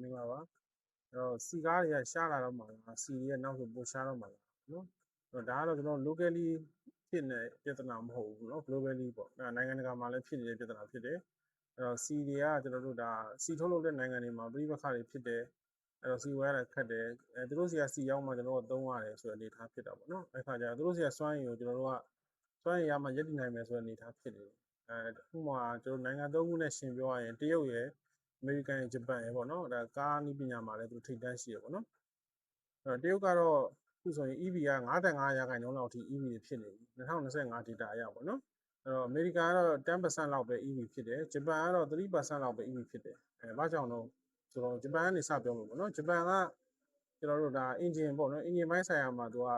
မင်္ဂလာပါစီကားတွေကရှားလာတော့မှာလားစီရဲ့နောက်ဆိုပိုရှားတော့မှာလားနော်ဒါကတော့ကျွန်တော် locally ဖြစ်နေတဲ့ပြဿနာမဟုတ်ဘူးเนาะ globally ပေါ့နိုင်ငံတကာမှာလည်းဖြစ်နေတဲ့ပြဿနာဖြစ်တယ်အဲ့တော့စီတွေကကျွန်တော်တို့ဒါစီထုတ်လုပ်တဲ့နိုင်ငံတွေမှာပြည်ပခါတွေဖြစ်တယ်အဲ့တော့စီဝဲရခတ်တယ်သူတို့စီကစီရောက်မှကျွန်တော်တို့သုံးရတယ်ဆိုတဲ့အနေအထားဖြစ်တာပေါ့နော်အဲ့ခါကျသူတို့စီကစွမ်းရည်ကိုကျွန်တော်တို့ကစွမ်းရည်ရမှရည်တည်နိုင်မယ်ဆိုတဲ့အနေအထားဖြစ်တယ်ဥပမာကျွန်တော်နိုင်ငံသုံးခုနဲ့ရှင်ပြောရရင်တရုတ်ရဲ့အမေရိကန်ဂျပန်ရဲ့ပေါ့နော်ဒါကားနည်းပညာမှာလည်းသူထိပ်တန်းရှိရပေါ့နော်အဲ့တရုတ်ကတော့ခုဆိုရင် EV က55%လောက်ထိ EV တွေဖြစ်နေပြီ2025 data အရပေါ့နော်အဲ့တော့အမေရိကန်ကတော့10%လောက်ပဲ EV ဖြစ်တယ်ဂျပန်ကတော့3%လောက်ပဲ EV ဖြစ်တယ်ဘာကြောင့်တော့ဆိုတော့ဂျပန်ကနေစပြောမှာပေါ့နော်ဂျပန်ကကျွန်တော်တို့ဒါ engine ပေါ့နော် engine ဘိုင်းဆိုင်ရာမှာသူက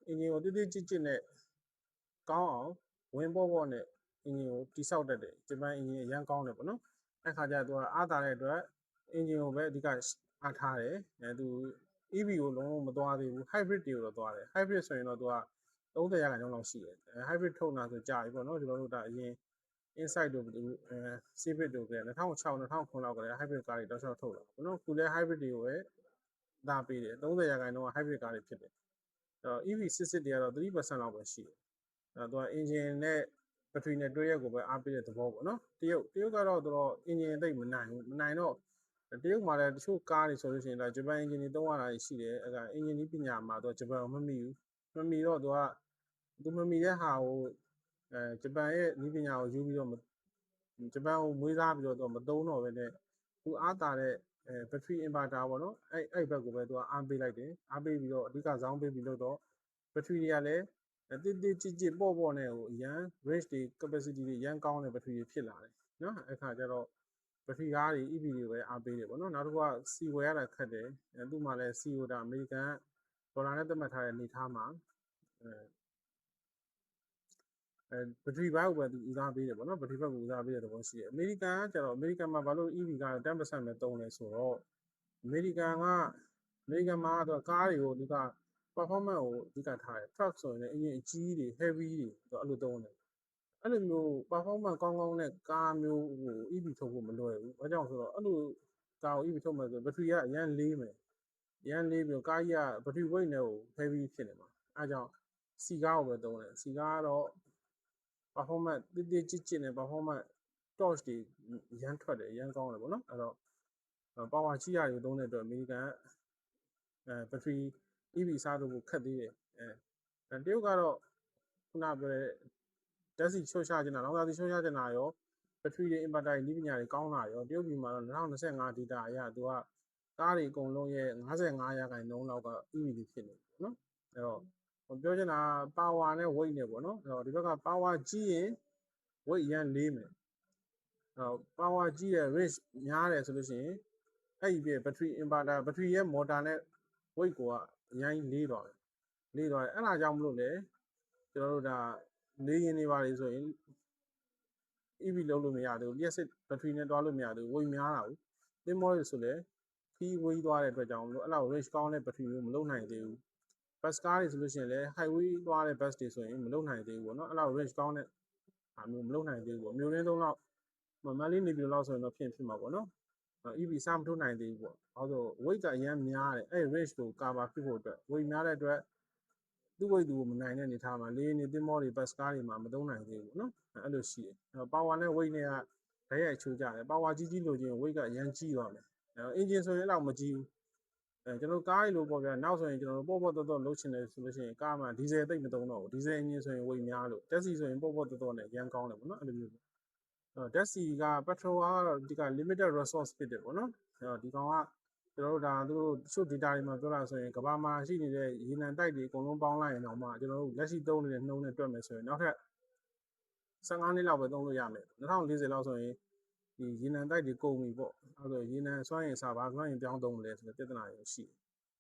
engine ကိုတိတိကျကျနဲ့ကောင်းအောင်ဝင်ပေါ့နဲ့ engine ကိုတိဆောက်တတ်တယ်ဂျပန် engine အရန်ကောင်းတယ်ပေါ့နော်အဲ့ခါကျသူကအားသာတဲ့အတွက် engine ကိုပဲအဓိကအားထားတယ်သူ EV ကိုလုံးဝမသွားသေးဘူး hybrid တွေကိုတော့သွားတယ် hybrid ဆိုရင်တော့သူက30%လောက်ရှိတယ်hybrid ထုတ်တာဆိုကြာပြီပေါ့နော်ကျွန်တော်တို့ဒါအရင် insight တို့civic တို့က2006 2009လောက်ကလည်း hybrid ကားတွေတောက်လျှောက်ထုတ်လာပေါ့နော်ခုလည်း hybrid တွေကိုပဲဒါပေးတယ်30%က hybrid ကားတွေဖြစ်တယ်အဲ့တော့ EV စစ်တွေကတော့3%လောက်ပဲရှိတယ်သူက engine နဲ့ဘက်ထရီနဲ့တွဲရက်ကိုပဲအားပေးတဲ့သဘောပေါ့နော်တရုတ်ကတော့သူတော့ engine သိပ်မနိုင်ဘူးမနိုင်တော့တရုတ်မှာလည်းတချို့ကားတွေဆိုလို့ရှိရင်ဒါဂျပန် engine တွေသုံးရတာရှိတယ်အဲ့ဒါ engine ပညာမှာတော့ဂျပန်မမီဘူးမမီတော့သူမမီတဲ့ဟာကိုဂျပန်ရဲ့နည်းပညာကိုယူပြီးတော့ဂျပန်ကိုမွေးစားပြီးတော့မသုံးတော့ဘဲနဲ့သူအားတာတဲ့ဘက်ထရီ inverter ပေါ့နော်အဲ့ဘက်ကိုပဲသူကအားပေးလိုက်တယ်အားပေးပြီးတော့အဓိကဇောင်းပေးပြီးတော့ဘက်ထရီတွေကလည်းတိကျပေါ့နဲ့ဟိုအရန် range တွေ capacity တွေအရန်ကောင်းတဲ့ဘက်ထရီတွေဖြစ်လာတယ်နော်အဲ့ခါကျတော့ဘက်ထရီကားတွေ EV တွေပဲအားပေးတယ်ပေါ့နော်နောက်တစ်ခုကစီဝယ်ရတာခက်တယ်သူ့မှာလည်းစီကိုဒါအမေရိကန်ဒေါ်လာနဲ့သတ်မှတ်ထားတဲ့အနေထားမှာဘက်ထရီဘိုက်ကိုပဲသူဦးစားပေးတယ်ပေါ့နော်ဘက်ထရီဘက်ကိုဦးစားပေးတဲ့သဘောရှိတယ်အမေရိကန်ကကျတော့အမေရိကန်မှာဘာလို့ EV က10%ပဲသုံးလဲဆိုတော့အမေရိကန်မှာတော့ကားတွေကိုဒီက performance ကိုအဓိကထားတယ် truck ဆိုရင်လည်းအရင်အကြီးတွေ heavy တွေအဲ့လိုသုံးတယ်အဲ့လိုမျိုး performance ကောင်းတဲ့ကားမျိုးကို EV ထုတ်ဖို့မလွယ်ဘူး။ဘာကြောင့်ဆိုတော့အဲ့လိုကားကို EV ထုတ်မယ်ဆိုဘက်ထရီကအရန်လေးမယ်။အရန်လေးပြီးကားကြီးကဘက်ထရီ weight နဲ့ကို heavy ဖြစ်နေမှာ။အဲ့ကြောင့်စီကားကိုပဲသုံးတယ်။စီကားကတော့ performance တိကျနဲ့ performance torch တွေရန်ထွက်တယ်ရန်ကောင်းတယ်ပေါ့နော်။အဲ့တော့ power ကြီးရတယ်သုံးတဲ့အတွက်အမေရိကန်ဘက်ထရီ EV စားလို့ခက်သေးတယ်။တရုတ်ကတော့ခုနပြောတဲ့ဓာတ်ဆီချို့ချခြင်းတာလောင်စာဆီချို့ချခြင်းတာရောဘက်ထရီတွေ inverter တွေနည်းပညာတွေကောင်းလာရောတရုတ်ပြည်မှာတော့2025 data အရသူကကားတွေအကုန်လုံးရဲ့55%လောက်က EV တွေဖြစ်နေပြီနော်အဲ့တော့ပြောချင်တာ power နဲ့ weight နဲ့ပေါ့နော်အဲ့တော့ဒီဘက်က power ကြီးရင် weight ရန်လေးမယ်အဲ့တော့ power ကြီးတဲ့ range များတယ်ဆိုလို့ရှိရင်အဲ့ဒီဘက်ထရီ inverter ဘက်ထရီရဲ့ motor နဲ့ weight ကိုကအရင်လေးသွားတယ်အဲ့ဒါကြောင့်မလို့လေကျွန်တော်တို့ဒါလေးရင်နေပါလေဆိုရင် EV လုံးလို့မရသေးဘူးလျှက်စစ်ဘက်ထရီနဲ့တွားလို့မရသေးဘူး weight များတာဘူးသင်္ဘောတွေဆိုလည်းခီးဝေးသွားတဲ့အတွက်ကြောင့်မလို့အဲ့လောက် range ကောင်းတဲ့ဘက်ထရီမျိုးမလုံနိုင်သေးဘူး bus ကားတွေဆိုလို့ရှိရင်လည်း highway သွားတဲ့ bus တွေဆိုရင်မလုံနိုင်သေးဘူးပေါ့နော်အဲ့လောက် range ကောင်းတဲ့ဟာမျိုးမလုံနိုင်သေးဘူးပေါ့မြို့ရင်းသုံးလောက်မန္တလေးနေပြည်တော်လောက်ဆိုရင်တော့ဖြစ်မှာပေါ့နော် EV စမထိုးနိုင်သေးဘူးပေါ့ဘာလို့ weight ကအရင်များတယ်အဲ့ range ကို cover ဖြစ်ဖို့အတွက် weight များတဲ့အတွက်သူ့ weight သူမနိုင်တဲ့အနေထားမှာလေးနေသင်္ဘောတွေ bus ကားတွေမှာမသုံးနိုင်သေးဘူးနော်အဲ့လိုရှိတယ် power နဲ့ weight နဲ့ကဓာတ်ရိုက်ချိုးကြတယ် power ကြီးလို့ချင်း weight ကအရင်ကြီးသွားမယ်engine ဆိုရင်တော့မကြီးဘူးကျွန်တော်ကားရီလို့ပေါ့ဗျာနောက်ဆိုရင်ကျွန်တော်ပေါ့တော့လှုပ်ချင်တယ်ဆိုလို့ရှိရင်ကားမှာဒီဇယ်သိပ်မသုံးတော့ဘူးဒီဇယ် engine ဆိုရင် weight များလို့တက်စီဆိုရင်ပေါ့တော့နဲ့ရန်ကောင်းတယ်ပေါ့နော်အဲ့လိုမျိုးတက်စီက petrol ကတော့ဒီက limited resource ဖြစ်တယ်ပေါ့နော်အဲ့တော့ဒီကောင်ကကျွန်တော်တို့ဒါသူတို့တချို့ data တွေမှာပြောတာဆိုရင်ကဘာမှာရှိနေတဲ့ရေနံတိုက်တွေအကုန်လုံးပေါင်းလိုက်ရင်တော့မှကျွန်တော်တို့လက်ရှိသုံးနေတဲ့နှုန်းနဲ့တွက်မယ်ဆိုရင်နောက်ထပ်15နှစ်လောက်ပဲသုံးလို့ရမယ်2040လောက်ဆိုရင်ဒီရေနံတိုက်တွေကုန်ပြီပေါ့အဲ့တော့ရေနံစွမ်းအင်စာဘာစွမ်းအင်ပြောင်းသုံးမလဲဆိုတဲ့ပြဿနာတွေရှိတယ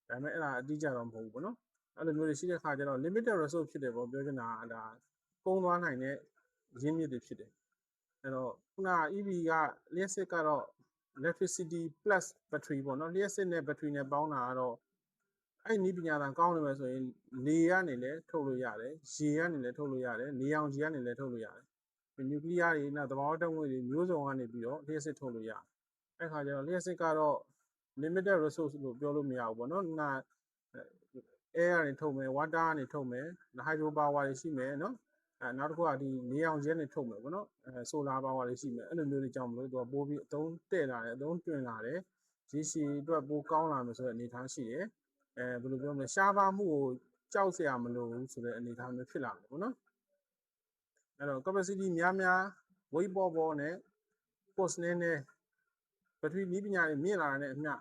်ဒါပေမဲ့အဲ့ဒါအတိအကျတော့မဟုတ်ဘူးပေါ့နော်အဲ့လိုမျိုးတွေရှိတဲ့ခါကျတော့ limited resource ဖြစ်တယ်ပေါ့ပြောချင်တာကဒါကုန်သွားနိုင်တဲ့ရင်းမြစ်တွေဖြစ်တယ်အဲ့တော့ခုန EV ကလျှက်စစ်ကတော့ electricity plus battery ပေါ့နော်လျှက်စစ်နဲ့ battery နဲ့ပေါင်းတာကတော့အဲ့နည်းပညာသာကောင်းနေမယ်ဆိုရင်လေကနေလည်းထုတ်လို့ရတယ်ရေကနေလည်းထုတ်လို့ရတယ်နေအောင်ခြည်ကနေလည်းထုတ်လို့ရတယ်နျူကလ িয়ার တွေနဲ့သဘာဝဓာတ်ငွေ့တွေမျိုးစုံကနေပြီးတော့လျှက်စစ်ထုတ်လို့ရတယ်အဲ့ခါကျတော့လျှက်စစ်ကတော့ limited resource လို့ပြောလို့မရဘူးပေါ့နော်နာ air ကနေထုတ်မယ် water ကနေထုတ်မယ် hydro power တွေရှိမယ်နော်နောက်တစ်ခုကဒီနေအောင်ကျဲနေထုတ်မယ်ပေါ့နော်solar power တွေရှိမယ်အဲ့လိုမျိုးတွေကြောင့်မလို့သူကပိုးပြီးအသုံးတဲ့လာတယ်အသုံးတွင်လာတယ်ရေရှည်အတွက်ပိုးကောင်းလာမယ်ဆိုတဲ့အနေအထားရှိတယ်ဘယ်လိုပြောမလဲရှားပါမှုကိုကြောက်စရာမလိုဘူးဆိုတဲ့အနေအထားမျိုးဖြစ်လာတယ်ပေါ့နော်အဲ့တော့ capacity များများ weight ပေါ်နဲ့ cost နဲ့ battery နည်းပညာတွေမြင့်လာတဲ့အမျှ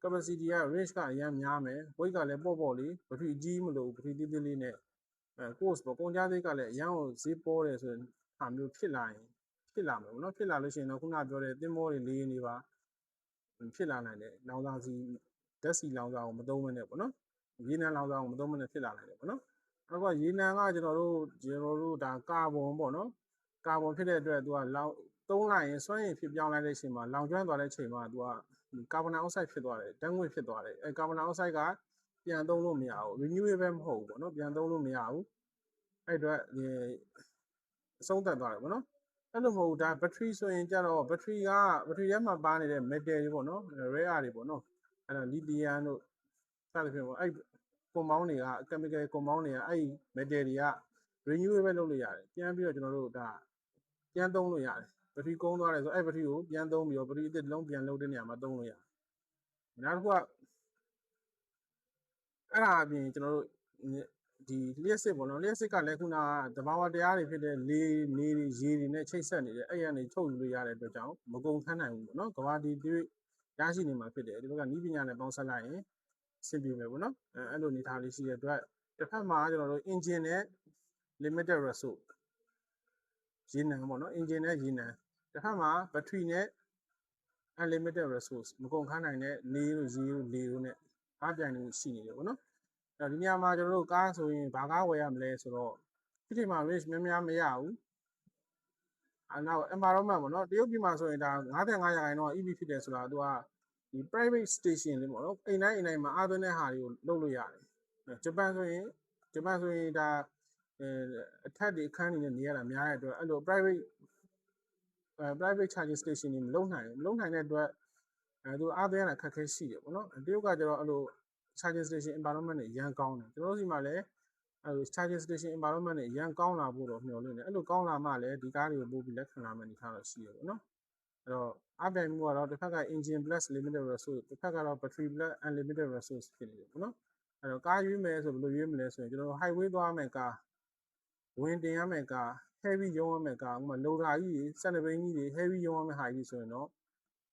capacity က range ကအများများမယ် weight ကလည်းပေါ့လေး battery ကြီးမလို့ battery သေးသေးလေးနဲ့cost ပေါ့ကုန်ကြသေးကလည်းအရန်ကိုဈေးပေါ်တယ်ဆိုရင်ဟာမျိုးဖြစ်လာရင်ဖြစ်လာမယ်ပေါ့နော်ဖြစ်လာလို့ရှိရင်တော့ခုနပြောတဲ့သင်္ဘောတွေလေယာဉ်တွေပါဖြစ်လာနိုင်တယ်လောင်စာစီဓာတ်ဆီလောင်စာကိုမသုံးမနဲ့ပေါ့နော်ရေနံလောင်စာကိုမသုံးမနဲ့ဖြစ်လာနိုင်တယ်ပေါ့နော်နောက်ကရေနံကကျွန်တော်တို့ဒါကာဗွန်ပေါ့နော်ကာဗွန်ဖြစ်တဲ့အတွက်သူကလောင်သုံးလိုက်ရင်စွမ်းရည်ဖြစ်ပြောင်းလိုက်တဲ့အချိန်မှာလောင်ကျွမ်းသွားတဲ့အချိန်မှာသူကကာဗွန်ဒိုင်အောက်ဆိုက်ဖြစ်သွားတယ်ဓာတ်ငွေ့ဖြစ်သွားတယ်အဲကာဗွန်ဒိုင်အောက်ဆိုက်ကပြန်သုံးလို့မရဘူး renewable မဟုတ်ဘူးပေါ့နော်ပြန်သုံးလို့မရဘူးအဲ့အတွက်အဆုံးသတ်သွားတယ်ပေါ့နော်အဲ့လိုမဟုတ်ဒါ battery ဆိုရင်ကြတော့ battery ထဲမှာပါနေတဲ့ metal တွေပေါ့နော် rare တွေပေါ့နော်အဲ့တော့ lithium တို့စသဖြင့်ပေါ့အဲ့ compound တွေက chemical compound တွေကအဲ့ metal တွေက renewable လုပ်လို့ရတယ်ပြန်ပြီးတော့ကျွန်တော်တို့ဒါပြန်သုံးလို့ရတယ် battery ကုန်သွားတယ်ဆိုအဲ့ battery ကိုပြန်သုံးပြီးတော့ battery အသစ်တစ်လုံးပြန်လုပ်တဲ့နေရာမှာသုံးလို့ရတယ်နောက်တစ်ခုကအဲ့ဒါအပြင်ကျွန်တော်တို့ဒီလျှက်စစ်ပေါ့နော်လျှက်စစ်ကလည်းခုနကတဘာဝတရားတွေဖြစ်တဲ့လေနေတွေရေတွေနဲ့ချိတ်ဆက်နေတယ်အဲ့ရနေထုတ်ယူလို့ရတဲ့အတွက်ကြောင့်မကုန်ခန်းနိုင်ဘူးပေါ့နော်ကဘာဒီတွေ့ရရှိနေမှာဖြစ်တယ်ဒီဘက်ကနီးပညာနဲ့ပေါင်းစပ်လိုက်ရင်ဆင်ပြေမယ်ပေါ့နော်အဲ့လိုနေထားလေးရှိတဲ့အတွက်တစ်ဖက်မှာကျွန်တော်တို့ engine နဲ့ limited resource ရေနံပေါ့နော် engine နဲ့ရေနံတစ်ဖက်မှာ battery နဲ့ unlimited resource မကုန်ခန်းနိုင်တဲ့နေတို့ရေတို့လေတို့နဲ့အားပြိုင်နေရှိနေတယ်ပေါ့နော်ဒီနေရာမှာကျွန်တော်တို့ကားဆိုရင်ဘာကားဝယ်ရမလဲဆိုတော့ဒီချိန်မှာ range များများမရဘူးနောက် environment ပေါ့နော်တရုတ်ပြည်မှာဆိုရင်ဒါ55%တော့ EV ဖြစ်တယ်ဆိုတာသူကဒီ private station လေးပေါ့နော်အိမ်တိုင်းမှာအားသွင်းတဲ့ဟာတွေကိုလုပ်လို့ရတယ်ဂျပန်ဆိုရင်ဒါအထက်တွေအခန်းတွေနဲ့နေရတာများတဲ့အတွက်အဲ့လို private charging station တွေမလုပ်နိုင်တဲ့အတွက်သူအားသွင်းရတာခက်ခဲရှိတယ်ပေါ့နော်တရုတ်ကကျတော့အဲ့လို charging station environment တွေရန်ကောင်းတယ်ကျွန်တော်တို့စီမှာလည်းcharging station environment တွေရန်ကောင်းလာဖို့တော့မျှော်လင့်တယ်အဲ့လိုကောင်းလာမှလည်းဒီကားတွေကိုပို့ပြီးလက်ခံလာမယ်အနေထားတော့ရှိရပေါ့နော်အဲ့တော့အပြိုင်မှုကတော့တစ်ဖက်က engine plus limited resource တစ်ဖက်ကတော့ battery plus unlimited resource ဖြစ်နေတယ်ပေါ့နော်အဲ့တော့ကားရွေးမယ်ဆိုဘယ်လိုရွေးမလဲဆိုရင်ကျွန်တော်တို့ highway သွားမယ်ကားဝင်တင်ရမယ်ကား heavy ရုံးရမယ်ကားဥပမာ loader ကြီးတွေစက်နှစ်ဘီးကြီးတွေ heavy ရုံးရမယ်ဟာကြီးဆိုရင်တော့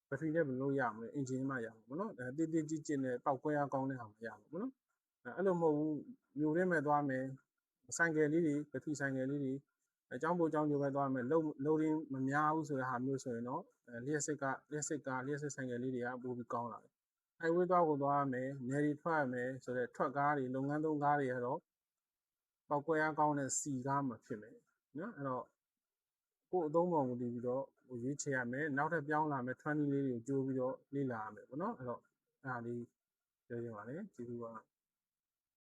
battery နဲ့ဘယ်လိုရမလဲ engine မှရမှာပေါ့နော်တေးကြီးကျနဲ့ပောက်ကွဲအားကောင်းတဲ့ဟာမရဘူးပေါ့နော်အဲ့လိုမဟုတ်ဘူးမြို့ထဲမှာသွားမယ်ဆိုင်ကယ်လေးတွေ battery ဆိုင်ကယ်လေးတွေအကြောင်းပို့အကြောင်းညိုပဲသွားမယ်loading မများဘူးဆိုတဲ့ဟာမျိုးဆိုရင်တော့လျှက်စစ်ဆိုင်ကယ်လေးတွေကပိုပြီးကောင်းလာတယ် highway သွားရမယ်နယ်တွေထွက်ရမယ်ဆိုတဲ့ truck ကားတွေလုပ်ငန်းသုံးကားတွေကတော့ပောက်ကွဲအားကောင်းတဲ့စီကားမှဖြစ်မယ်နော်အဲ့တော့ကိုယ်အသုံးပေါ်မူတည်ပြီးတော့ရွေးချယ်ရမယ်နောက်ထပ်ပြောင်းလာမယ် training လေးတွေကိုကြိုးပြီးတော့လေ့လာရမယ်ပေါ့နော်အဲ့တော့အားလေးပြောချင်ပါတယ်ကျေးဇူးပါ